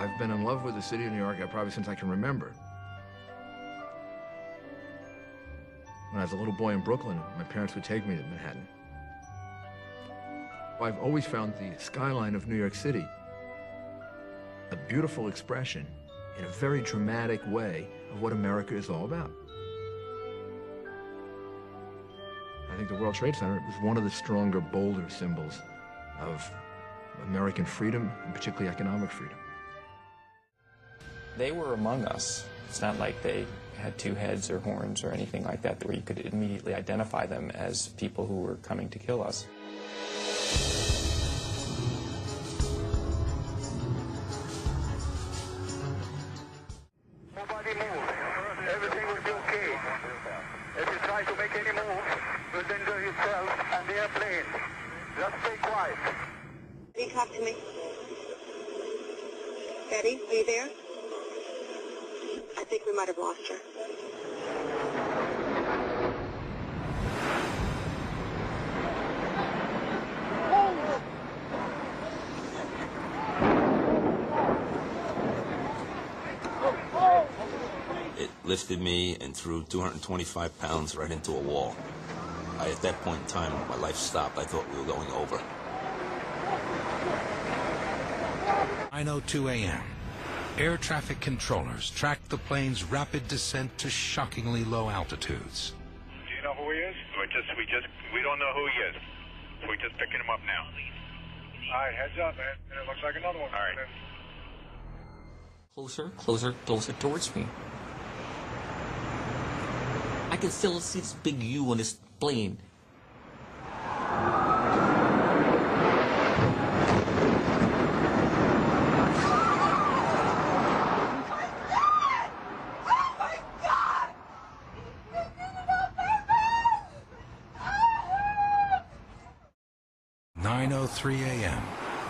I've been in love with the city of New York probably since I can remember. When I was a little boy in Brooklyn, my parents would take me to Manhattan. I've always found the skyline of New York City a beautiful expression in a very dramatic way of what America is all about. I think the World Trade Center was one of the stronger, bolder symbols of American freedom, and particularly economic freedom. They were among us. It's not like they had two heads or horns or anything like that, where you could immediately identify them as people who were coming to kill us. Nobody move. Everything will be okay. If you try to make any move, you'll injure yourself and the airplane. Just stay quiet. Betty, talk to me. Betty, are you there? I think we might have lost her. It lifted me and threw 225 pounds right into a wall. At that point in time, my life stopped. I thought we were going over. 9:02 a.m. Air traffic controllers tracked the plane's rapid descent to shockingly low altitudes. Do you know who he is? We don't know who he is. We're just picking him up now. All right, heads up, man. And it looks like another one. All right. Closer, closer, closer towards me. I can still see this big U on this plane. .03 a.m.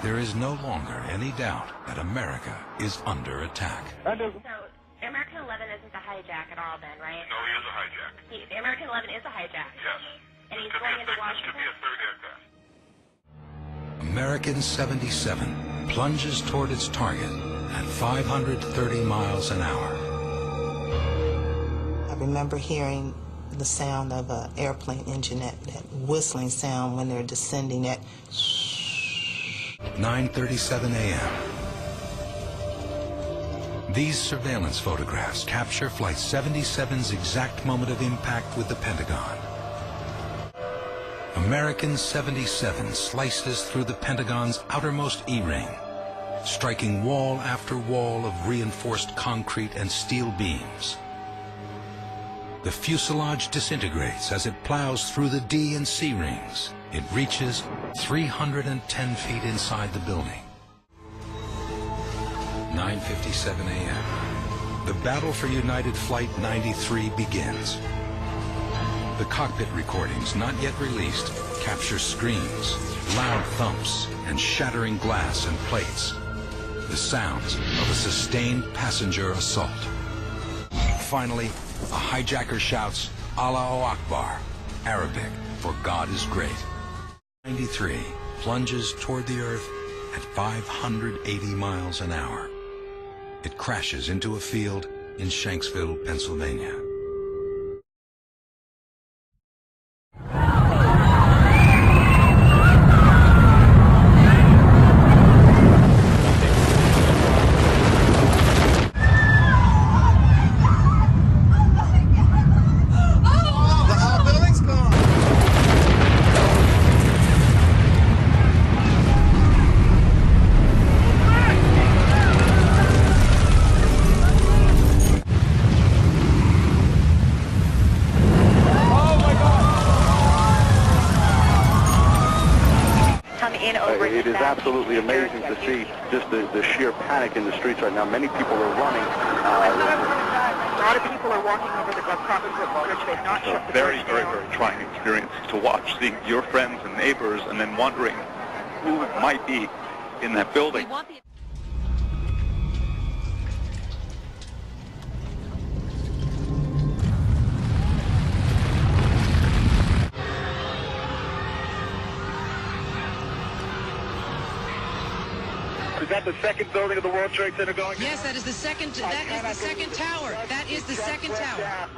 There is no longer any doubt that America is under attack. So, American 11 isn't a hijack at all then, right? No, he is a hijack. The American 11 is a hijack. Yes. And he's going into Washington? Could be a third aircraft. American 77 plunges toward its target at 530 miles an hour. I remember hearing the sound of an airplane engine, that whistling sound when they're descending at 9:37 a.m. These surveillance photographs capture Flight 77's exact moment of impact with the Pentagon. American 77 slices through the Pentagon's outermost E-ring, striking wall after wall of reinforced concrete and steel beams. The fuselage disintegrates as it plows through the D and C rings. It reaches 310 feet inside the building. 9:57 a.m. The battle for United Flight 93 begins. The cockpit recordings, not yet released, capture screams, loud thumps, and shattering glass and plates. The sounds of a sustained passenger assault. Finally, a hijacker shouts, Allahu Akbar, Arabic, for God is great. 93 plunges toward the earth at 580 miles an hour. It crashes into a field in Shanksville, Pennsylvania. It is absolutely amazing to see just the sheer panic in the streets right now. Many people are running. A lot of people are walking over the crossing bridge. They've not shut the Very, bridge very, down. very trying experience to watch seeing your friends and neighbors and then wondering who might be in that building. Is that the second building of the World Trade Center going? Yes, that is the second. That is the second tower. That is the second tower.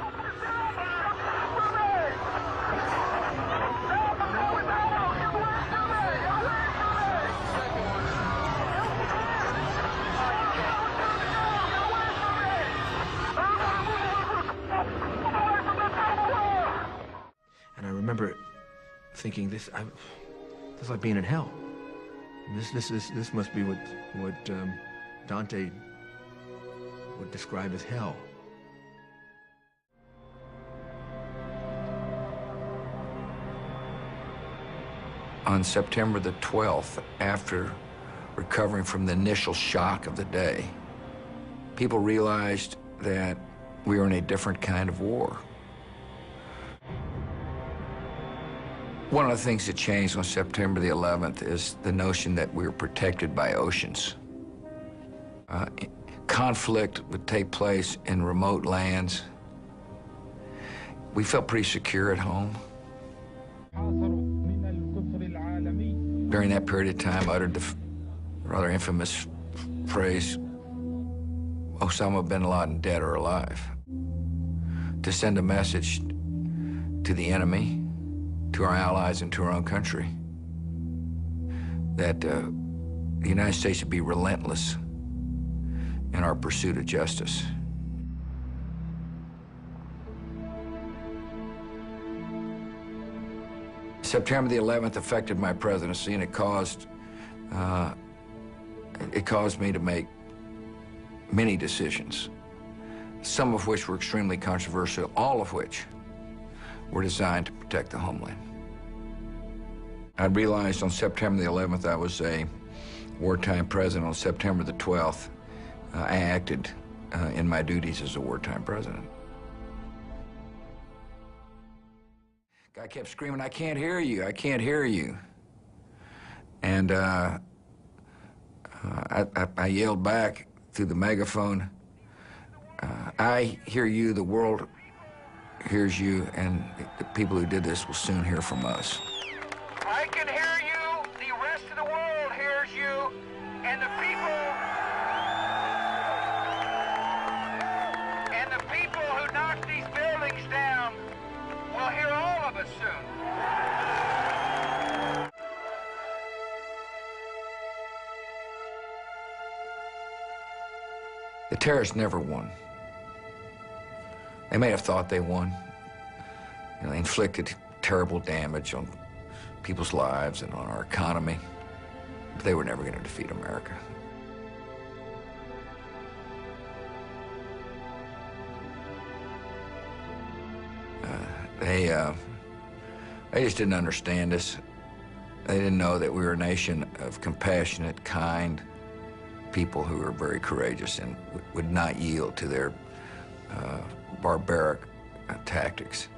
And I remember thinking, this is like being in hell. This must be what Dante would describe as hell. On September the 12th, after recovering from the initial shock of the day, people realized that we were in a different kind of war. One of the things that changed on September the 11th is the notion that we were protected by oceans. Conflict would take place in remote lands. We felt pretty secure at home. During that period of time, I uttered the rather infamous phrase, Osama bin Laden dead or alive, to send a message to the enemy, to our allies, and to our own country, that the United States should be relentless in our pursuit of justice. September the 11th affected my presidency, and it caused me to make many decisions, some of which were extremely controversial, all of which were designed to protect the homeland. I realized on September the 11th I was a wartime president. On September the 12th, I acted in my duties as a wartime president. Guy kept screaming, "I can't hear you, I can't hear you." And I yelled back through the megaphone, "I hear you, the world hears you, and the people who did this will soon hear from us." I can hear you, the rest of the world hears you, and the people who knocked these buildings down will hear all of us soon. The terrorists never won. They may have thought they won. You know, they inflicted terrible damage on people's lives and on our economy, but they were never going to defeat America. They just didn't understand us. They didn't know that we were a nation of compassionate, kind people who were very courageous and would not yield to their barbaric tactics.